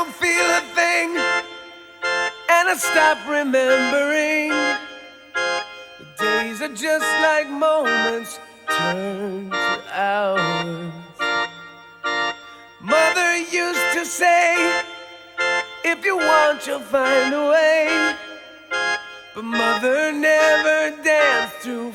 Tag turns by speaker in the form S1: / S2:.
S1: don't feel a thing, and I stop remembering. The days are just like moments turned to hours. Mother used to say, if you want, you'll find a way. But mother never danced through